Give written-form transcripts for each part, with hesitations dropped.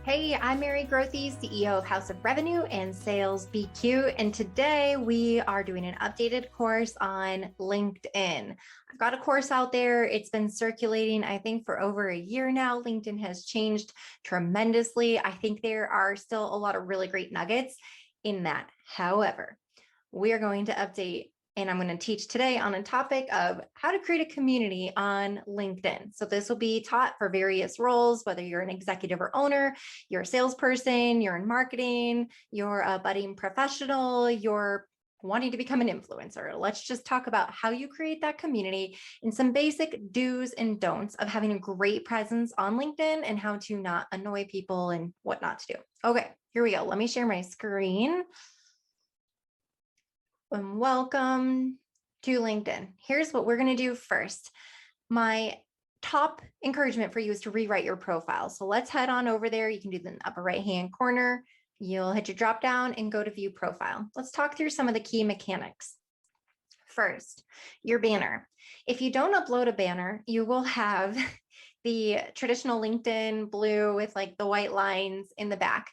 Hey, I'm Mary Grothy, CEO of House of Revenue and Sales BQ. And today we are doing an updated course on LinkedIn. I've got a course out there. It's been circulating, I think, for over a year now. LinkedIn has changed tremendously. I think there are still a lot of really great nuggets in that. However, we are going to update and I'm going to teach today on a topic of how to create a community on LinkedIn. So this will be taught for various roles, whether you're an executive or owner, you're a salesperson, you're in marketing, you're a budding professional, you're wanting to become an influencer. Let's just talk about how you create that community and some basic do's and don'ts of having a great presence on LinkedIn and how to not annoy people and what not to do. Okay, here we go. Let me share my screen. And welcome to LinkedIn. Here's what we're going to do first. My top encouragement for you is to rewrite your profile. So let's head on over there. You can do the upper right-hand corner. You'll hit your drop down and go to view profile. Let's talk through some of the key mechanics. First, your banner. If you don't upload a banner, you will have the traditional LinkedIn blue with like the white lines in the back.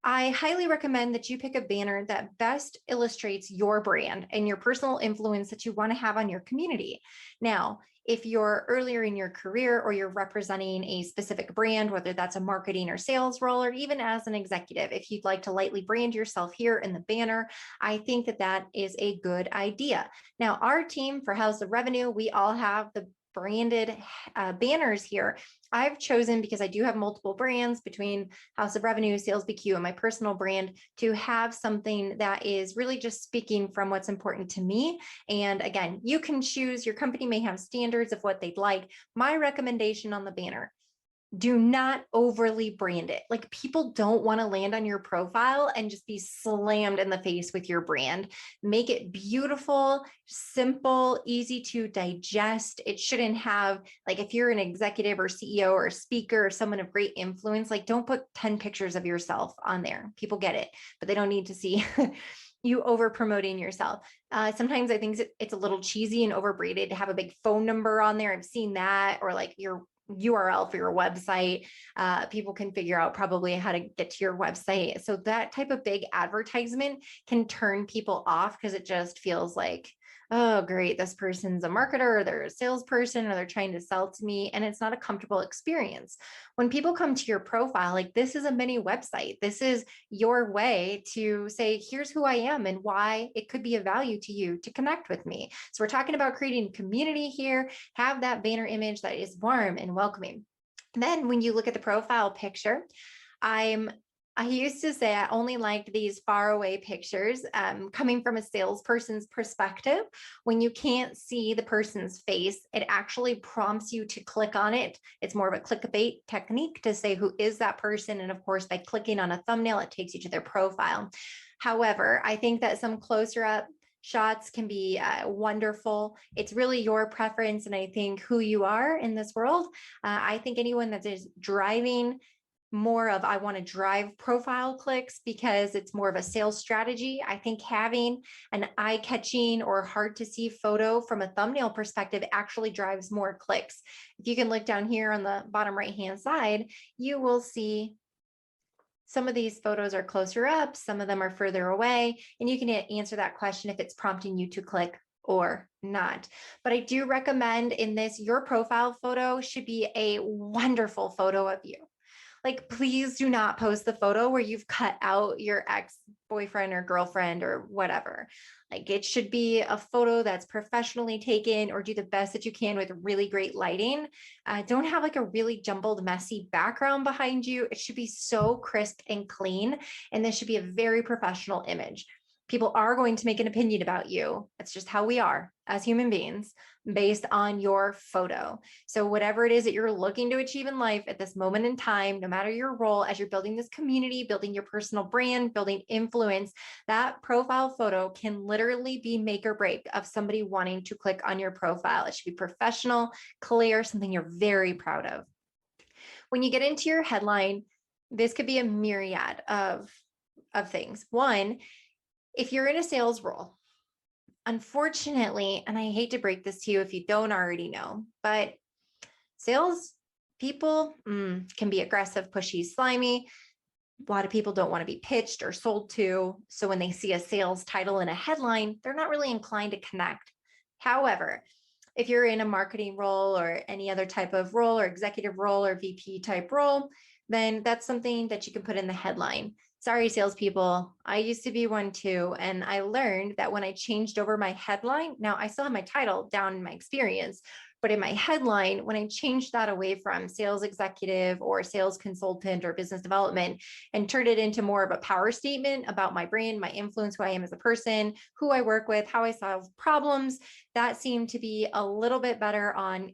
I highly recommend that you pick a banner that best illustrates your brand and your personal influence that you want to have on your community. Now, if you're earlier in your career or you're representing a specific brand, whether that's a marketing or sales role, or even as an executive, if you'd like to lightly brand yourself here in the banner, I think that that is a good idea. Now, our team for House of Revenue, we all have the branded banners here. I've chosen, because I do have multiple brands between House of Revenue, Sales BQ, and my personal brand, to have something that is really just speaking from what's important to me. And again, you can choose, your company may have standards of what they'd like. My recommendation on the banner: do not overly brand it. Like, people don't want to land on your profile and just be slammed in the face with your brand. Make it beautiful, simple, easy to digest. It shouldn't have, like, if you're an executive or CEO or speaker or someone of great influence, like, don't put 10 pictures of yourself on there. People get it, but they don't need to see you over promoting yourself. Sometimes I think it's a little cheesy and overbraided to have a big phone number on there. I've seen that, or like your URL for your website. People can figure out probably how to get to your website. So that type of big advertisement can turn people off because it just feels like, oh, great, this person's a marketer, or they're a salesperson, or they're trying to sell to me, and it's not a comfortable experience. When people come to your profile, like, this is a mini website. This is your way to say, here's who I am and why it could be of value to you to connect with me. So we're talking about creating community here. Have that banner image that is warm and welcoming. And then when you look at the profile picture, I used to say I only liked these far away pictures, coming from a salesperson's perspective. When you can't see the person's face, it actually prompts you to click on it. It's more of a clickbait technique to say who is that person. And of course, by clicking on a thumbnail, it takes you to their profile. However, I think that some closer up shots can be wonderful. It's really your preference, and I think who you are in this world. I think anyone that is driving more of, I want to drive profile clicks because it's more of a sales strategy. I think having an eye-catching or hard to see photo from a thumbnail perspective actually drives more clicks. If you can look down here on the bottom right-hand side, you will see some of these photos are closer up, some of them are further away, and you can answer that question if it's prompting you to click or not. But I do recommend in this, your profile photo should be a wonderful photo of you. Like, please do not post the photo where you've cut out your ex-boyfriend or girlfriend or whatever. Like, it should be a photo that's professionally taken, or do the best that you can with really great lighting. Don't have like a really jumbled, messy background behind you. It should be so crisp and clean. And this should be a very professional image. People are going to make an opinion about you. It's just how we are as human beings, based on your photo. So whatever it is that you're looking to achieve in life at this moment in time, no matter your role, as you're building this community, building your personal brand, building influence, that profile photo can literally be make or break of somebody wanting to click on your profile. It should be professional, clear, something you're very proud of. When you get into your headline, this could be a myriad of things. One, if you're in a sales role, unfortunately, and I hate to break this to you if you don't already know, but sales people can be aggressive, pushy, slimy. A lot of people don't want to be pitched or sold to. So when they see a sales title in a headline, they're not really inclined to connect. However, if you're in a marketing role or any other type of role or executive role or VP type role, then that's something that you can put in the headline. Sorry, salespeople. I used to be one too. And I learned that when I changed over my headline, now I still have my title down in my experience, but in my headline, when I changed that away from sales executive or sales consultant or business development and turned it into more of a power statement about my brand, my influence, who I am as a person, who I work with, how I solve problems, that seemed to be a little bit better on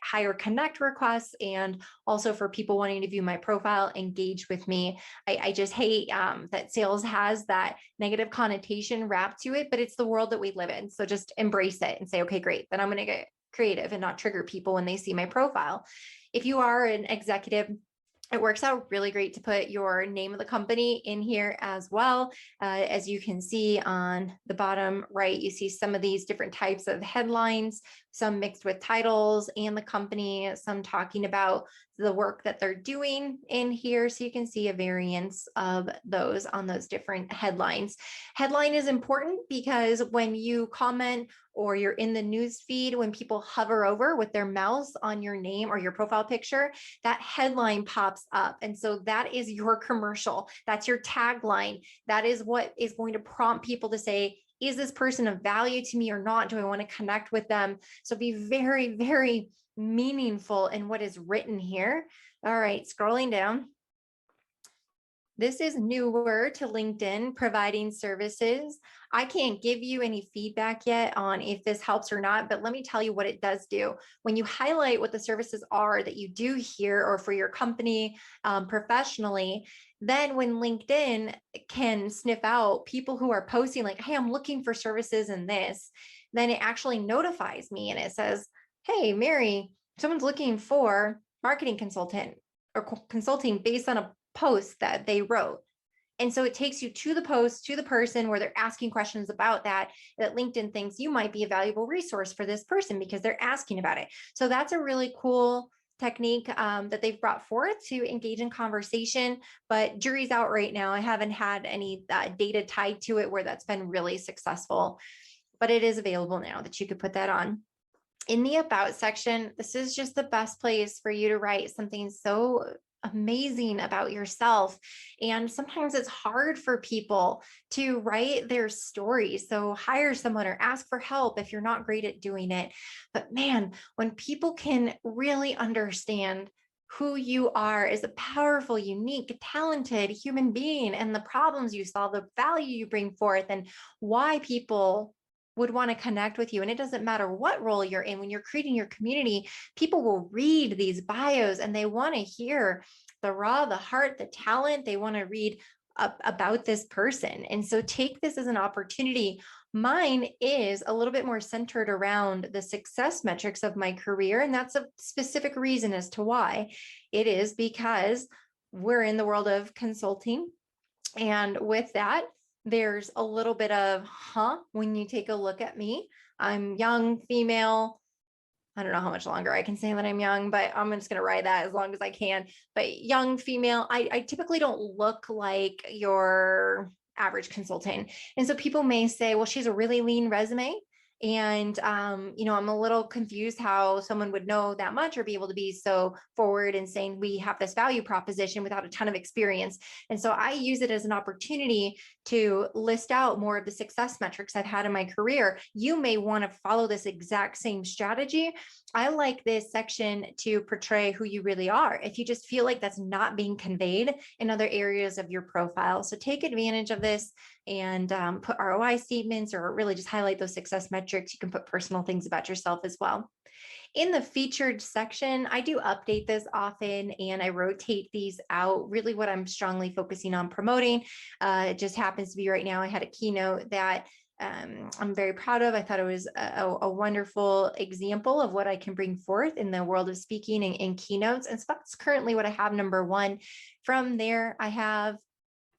higher connect requests and also for people wanting to view my profile, engage with me. I just hate that sales has that negative connotation wrapped to it, but it's the world that we live in. So just embrace it and say, okay, great. Then I'm going to get creative and not trigger people when they see my profile. If you are an executive, it works out really great to put your name of the company in here as well. As you can see on the bottom right, you see some of these different types of headlines, some mixed with titles and the company, some talking about the work that they're doing in here. So you can see a variance of those on those different headlines. Headline is important because when you comment or you're in the news feed, when people hover over with their mouse on your name or your profile picture, that headline pops up. And so that is your commercial. That's your tagline. That is what is going to prompt people to say, is this person of value to me or not? Do I want to connect with them? So be very, very meaningful in what is written here. All right, scrolling down. This is newer to LinkedIn, providing services. I can't give you any feedback yet on if this helps or not, but let me tell you what it does do. When you highlight what the services are that you do here or for your company professionally, then when LinkedIn can sniff out people who are posting like, hey, I'm looking for services in this, then it actually notifies me and it says, hey, Mary, someone's looking for marketing consultant or consulting based on a post that they wrote. And so it takes you to the post, to the person where they're asking questions about that LinkedIn thinks you might be a valuable resource for this person because they're asking about it. So that's a really cool technique that they've brought forth to engage in conversation, but jury's out right now. I haven't had any data tied to it where that's been really successful, but it is available now that you could put that on. In the about section, this is just the best place for you to write something so amazing about yourself. And sometimes it's hard for people to write their stories. So hire someone or ask for help if you're not great at doing it. But man, when people can really understand who you are as a powerful, unique, talented human being and the problems you solve, the value you bring forth, and why people would want to connect with you. And it doesn't matter what role you're in, when you're creating your community, people will read these bios and they want to hear the raw, the heart, the talent. They want to read about this person. And so take this as an opportunity. Mine is a little bit more centered around the success metrics of my career. And that's a specific reason as to why. It is because we're in the world of consulting. And with that, there's a little bit of, when you take a look at me. I'm young, female. I don't know how much longer I can say that I'm young, but I'm just going to ride that as long as I can. But young, female, I typically don't look like your average consultant. And so people may say, well, she's a really lean resume. And, I'm a little confused how someone would know that much or be able to be so forward and saying we have this value proposition without a ton of experience. And so I use it as an opportunity to list out more of the success metrics I've had in my career. You may want to follow this exact same strategy. I like this section to portray who you really are. If you just feel like that's not being conveyed in other areas of your profile. So take advantage of this and put ROI statements or really just highlight those success metrics. You can put personal things about yourself as well. In the featured section, I do update this often and I rotate these out. Really what I'm strongly focusing on promoting. It just happens to be right now, I had a keynote that I'm very proud of. I thought it was a wonderful example of what I can bring forth in the world of speaking and in keynotes. And so that's currently what I have, number one. From there, I have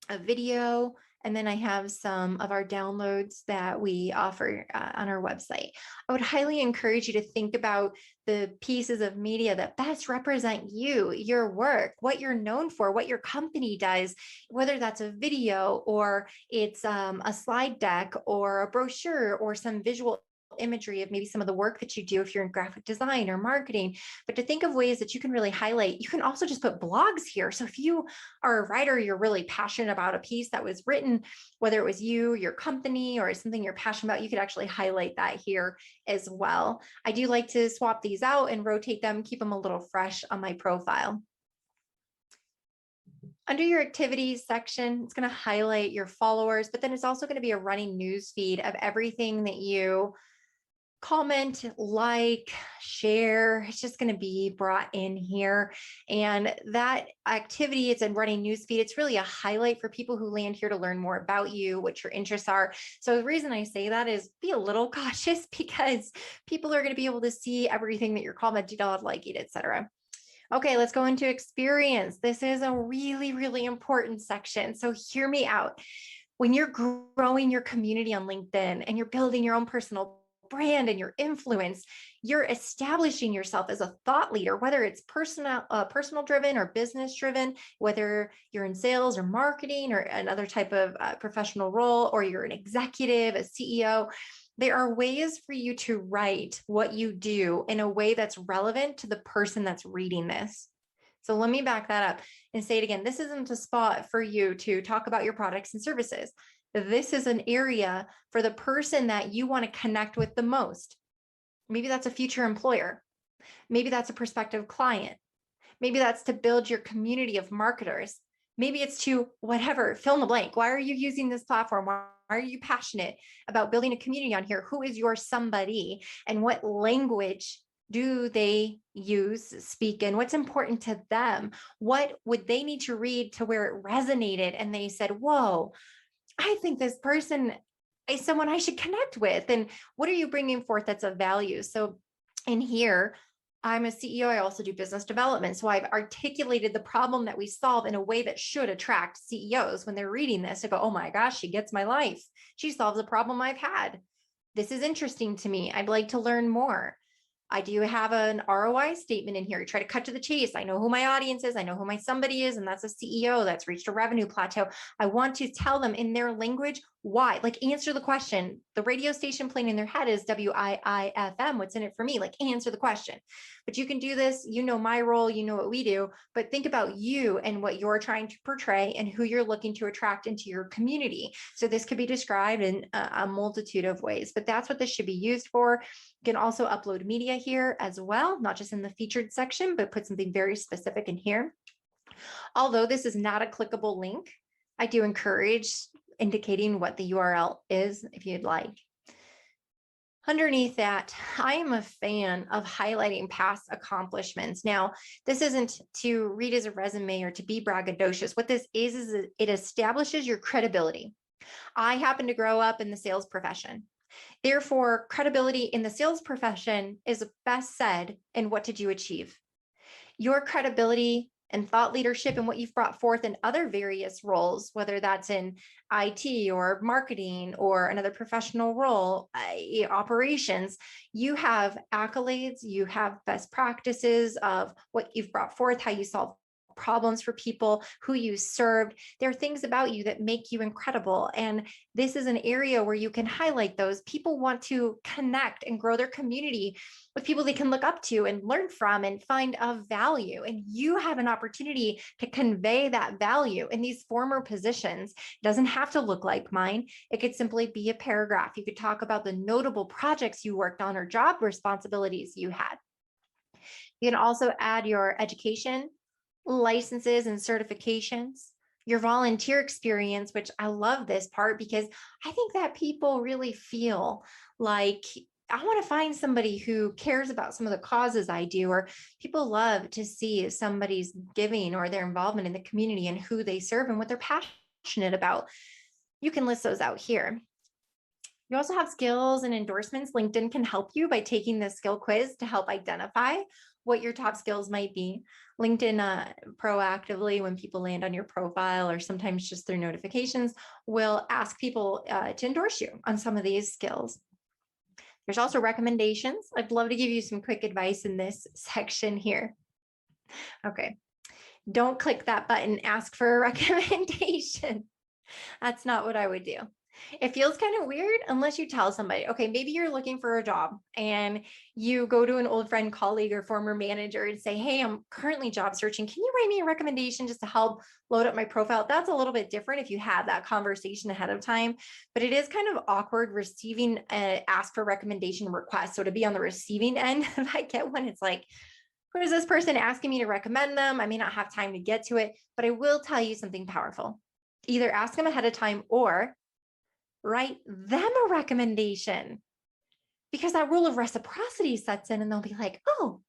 a video, And then I have some of our downloads that we offer on our website. I would highly encourage you to think about the pieces of media that best represent you, your work, what you're known for, what your company does, whether that's a video or it's a slide deck or a brochure or some visual imagery of maybe some of the work that you do if you're in graphic design or marketing, but to think of ways that you can really highlight. You can also just put blogs here. So if you are a writer, you're really passionate about a piece that was written, whether it was you, your company, or something you're passionate about, you could actually highlight that here as well. I do like to swap these out and rotate them, keep them a little fresh on my profile. Under your activities section, it's going to highlight your followers, but then it's also going to be a running news feed of everything that you comment, like, share. It's just going to be brought in here. And that activity, it's a running newsfeed. It's really a highlight for people who land here to learn more about you, what your interests are. So the reason I say that is be a little cautious because people are going to be able to see everything that you're commenting on, liking, etc. Okay, let's go into experience. This is a really, really important section. So hear me out. When you're growing your community on LinkedIn and you're building your own personal brand and your influence, you're establishing yourself as a thought leader, whether it's personal driven or business driven, whether you're in sales or marketing or another type of professional role, or you're an executive, a CEO. There are ways for you to write what you do in a way that's relevant to the person that's reading this. So let me back that up and say it again. This isn't a spot for you to talk about your products and services. This is an area for the person that you want to connect with the most. Maybe that's a future employer. Maybe that's a prospective client. Maybe that's to build your community of marketers. Maybe it's to whatever, fill in the blank. Why are you using this platform? Why are you passionate about building a community on here? Who is your somebody? And what language do they use, speak in? What's important to them? What would they need to read to where it resonated? And they said, whoa, I think this person is someone I should connect with. And what are you bringing forth that's of value? So in here, I'm a CEO. I also do business development. So I've articulated the problem that we solve in a way that should attract CEOs when they're reading this to go, oh my gosh, she gets my life. She solves a problem I've had. This is interesting to me. I'd like to learn more. I do have an ROI statement in here. Try to cut to the chase. I know who my audience is. I know who my somebody is, and that's a CEO that's reached a revenue plateau. I want to tell them in their language why, like answer the question. The radio station playing in their head is WIIFM. What's in it for me? Like answer the question. But you can do this. You know my role. You know what we do. But think about you and what you're trying to portray and who you're looking to attract into your community. So this could be described in a multitude of ways, but that's what this should be used for. You can also upload media here as well, not just in the featured section, but put something very specific in here. Although this is not a clickable link, I do encourage indicating what the URL is if you'd like. Underneath that, I am a fan of highlighting past accomplishments. Now, this isn't to read as a resume or to be braggadocious. What this is it establishes your credibility. I happen to grow up in the sales profession. Therefore, credibility in the sales profession is best said in what did you achieve? Your credibility and thought leadership and what you've brought forth in other various roles, whether that's in IT or marketing or another professional role, operations, you have accolades, you have best practices of what you've brought forth, how you solve problems for people, who you served. There are things about you that make you incredible. And this is an area where you can highlight those. People want to connect and grow their community with people they can look up to and learn from and find of value. And you have an opportunity to convey that value in these former positions. It doesn't have to look like mine. It could simply be a paragraph. You could talk about the notable projects you worked on or job responsibilities you had. You can also add your education, licenses and certifications, your volunteer experience, which I love this part because I think that people really feel like I want to find somebody who cares about some of the causes I do, or people love to see somebody's giving or their involvement in the community and who they serve and what they're passionate about. You can list those out here. You also have skills and endorsements. LinkedIn can help you by taking the skill quiz to help identify what your top skills might be. LinkedIn proactively, when people land on your profile or sometimes just through notifications, will ask people to endorse you on some of these skills. There's also recommendations. I'd love to give you some quick advice in this section here. Okay. Don't click that button, ask for a recommendation. That's not what I would do. It feels kind of weird unless you tell somebody, okay, maybe you're looking for a job and you go to an old friend, colleague, or former manager and say, hey, I'm currently job searching. Can you write me a recommendation just to help load up my profile? That's a little bit different if you had that conversation ahead of time, but it is kind of awkward receiving an ask for recommendation request. So to be on the receiving end, if I get one, it's like, who is this person asking me to recommend them? I may not have time to get to it, but I will tell you something powerful. Either ask them ahead of time or write them a recommendation, because that rule of reciprocity sets in and they'll be like, oh,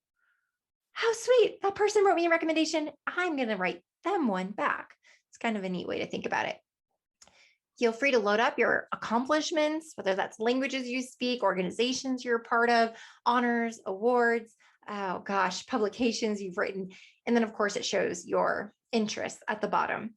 how sweet. That person wrote me a recommendation. I'm going to write them one back. It's kind of a neat way to think about it. Feel free to load up your accomplishments, whether that's languages you speak, organizations you're a part of, honors, awards, oh gosh, publications you've written. And then of course it shows your interests at the bottom.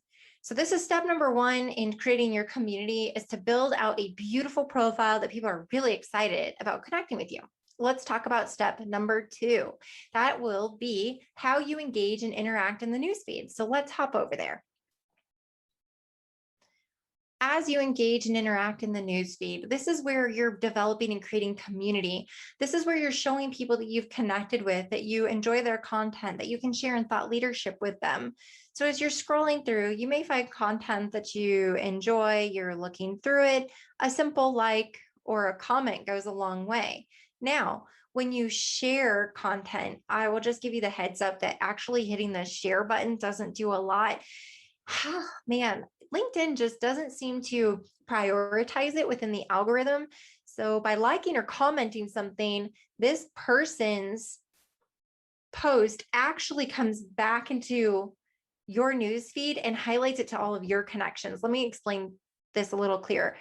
So this is step number one in creating your community, is to build out a beautiful profile that people are really excited about connecting with you. Let's talk about step number two. That will be how you engage and interact in the newsfeed. So let's hop over there. As you engage and interact in the newsfeed, this is where you're developing and creating community. This is where you're showing people that you've connected with, that you enjoy their content, that you can share in thought leadership with them. So as you're scrolling through, you may find content that you enjoy, you're looking through it. A simple like or a comment goes a long way. Now, when you share content, I will just give you the heads up that actually hitting the share button doesn't do a lot. Man, LinkedIn just doesn't seem to prioritize it within the algorithm. So by liking or commenting something, this person's post actually comes back into your newsfeed and highlights it to all of your connections. Let me explain this a little clearer.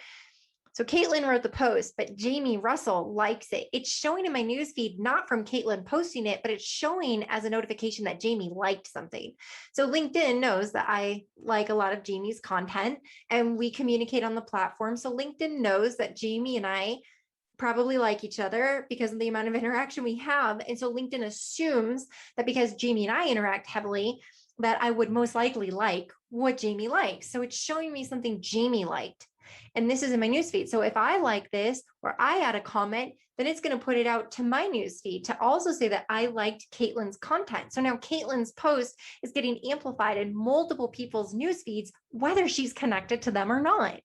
So Caitlin wrote the post, but Jamie Russell likes it. It's showing in my newsfeed, not from Caitlin posting it, but it's showing as a notification that Jamie liked something. So LinkedIn knows that I like a lot of Jamie's content and we communicate on the platform. So LinkedIn knows that Jamie and I probably like each other because of the amount of interaction we have. And so LinkedIn assumes that because Jamie and I interact heavily, that I would most likely like what Jamie likes. So it's showing me something Jamie liked. And this is in my newsfeed. So if I like this or I add a comment, then it's going to put it out to my newsfeed to also say that I liked Caitlin's content. So now Caitlin's post is getting amplified in multiple people's newsfeeds, whether she's connected to them or not.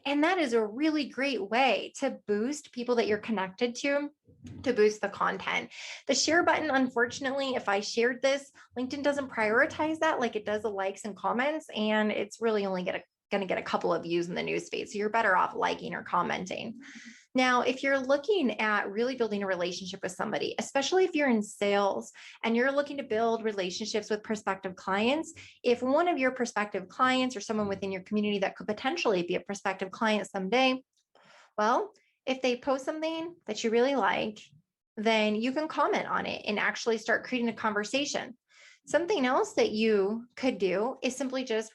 And that is a really great way to boost people that you're connected to boost the content. The share button, unfortunately, if I shared this, LinkedIn doesn't prioritize that like it does the likes and comments, and it's really only going to get a couple of views in the newsfeed. So you're better off liking or commenting. Now, if you're looking at really building a relationship with somebody, especially if you're in sales and you're looking to build relationships with prospective clients, if one of your prospective clients or someone within your community that could potentially be a prospective client someday, well, if they post something that you really like, then you can comment on it and actually start creating a conversation. Something else that you could do is simply just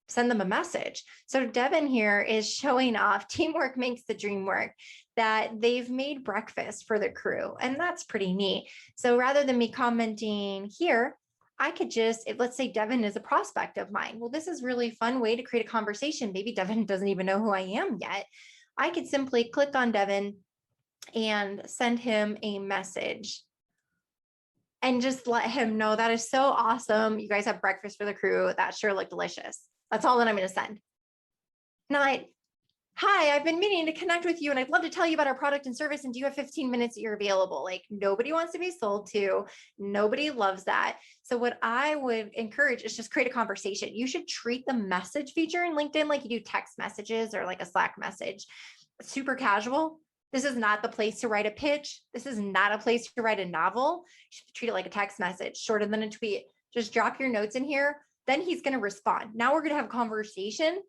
send them a message. So Devin here is showing off teamwork makes the dream work, that they've made breakfast for the crew. And that's pretty neat. So rather than me commenting here, I could just, let's say Devin is a prospect of mine. Well, this is really fun way to create a conversation. Maybe Devin doesn't even know who I am yet. I could simply click on Devin and send him a message and just let him know that is so awesome. You guys have breakfast for the crew. That sure looked delicious. That's all that I'm going to send. Not, hi, I've been meaning to connect with you and I'd love to tell you about our product and service. And do you have 15 minutes that you're available? Like nobody wants to be sold to. Nobody loves that. So what I would encourage is just create a conversation. You should treat the message feature in LinkedIn like you do text messages or like a Slack message. Super casual. This is not the place to write a pitch. This is not a place to write a novel. You should treat it like a text message, shorter than a tweet. Just drop your notes in here. Then he's going to respond. Now we're going to have a conversation.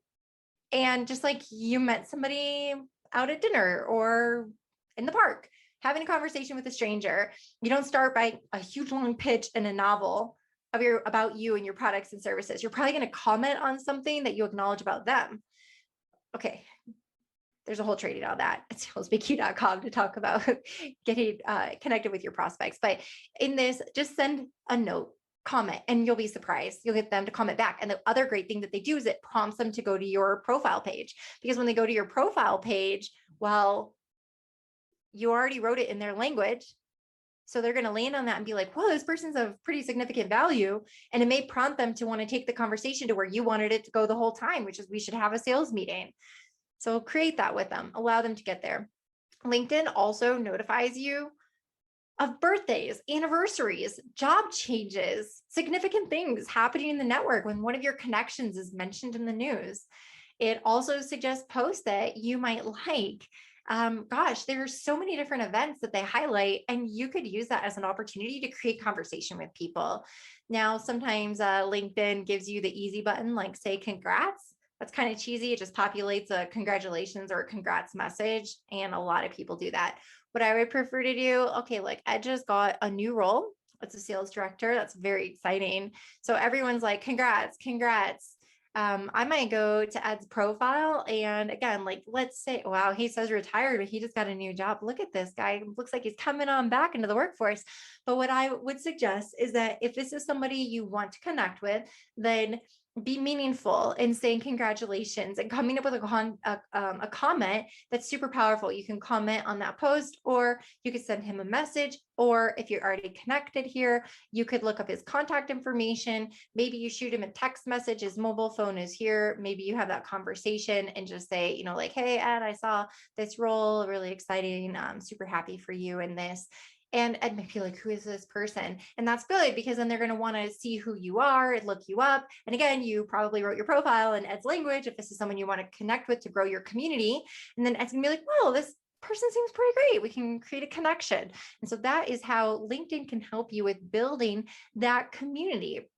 And just like you met somebody out at dinner or in the park, having a conversation with a stranger. You don't start by a huge long pitch and a novel about you and your products and services. You're probably going to comment on something that you acknowledge about them. Okay, there's a whole training on that at salesbq.com to talk about getting connected with your prospects. But in this, just send a note, comment, and you'll be surprised. You'll get them to comment back. And the other great thing that they do is it prompts them to go to your profile page, because when they go to your profile page, well, you already wrote it in their language. So they're going to land on that and be like, whoa, this person's of pretty significant value. And it may prompt them to want to take the conversation to where you wanted it to go the whole time, which is we should have a sales meeting. So create that with them, allow them to get there. LinkedIn also notifies you of birthdays, anniversaries, job changes, significant things happening in the network when one of your connections is mentioned in the news. It also suggests posts that you might like. Gosh, there's so many different events that they highlight, and you could use that as an opportunity to create conversation with people. Now, sometimes LinkedIn gives you the easy button, like say congrats. That's kind of cheesy. It just populates a congratulations or a congrats message. And a lot of people do that. What I would prefer to do, okay, like Ed just got a new role. It's a sales director. That's very exciting. So everyone's like, congrats, congrats. I might go to Ed's profile and again, like, let's say, wow, he says retired, but he just got a new job. Look at this guy. Looks like he's coming on back into the workforce. But what I would suggest is that if this is somebody you want to connect with, then be meaningful in saying congratulations and coming up with a comment that's super powerful. You can comment on that post, or you could send him a message, or if you're already connected here, you could look up his contact information. Maybe you shoot him a text message. His mobile phone is here. Maybe you have that conversation and just say, you know, like, hey, Ed, I saw this role, really exciting. I'm super happy for you in this. And Ed might be like, who is this person? And that's good, because then they're going to want to see who you are and look you up. And again, you probably wrote your profile in Ed's language if this is someone you want to connect with to grow your community. And then Ed's going to be like, whoa, this person seems pretty great. We can create a connection. And so that is how LinkedIn can help you with building that community.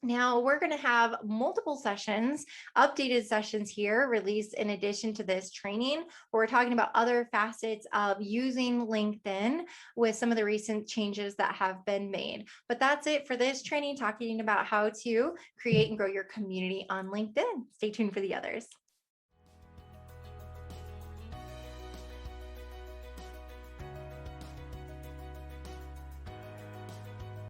Now we're going to have multiple sessions, updated sessions here released in addition to this training, where we're talking about other facets of using LinkedIn with some of the recent changes that have been made. But that's it for this training, talking about how to create and grow your community on LinkedIn. Stay tuned for the others.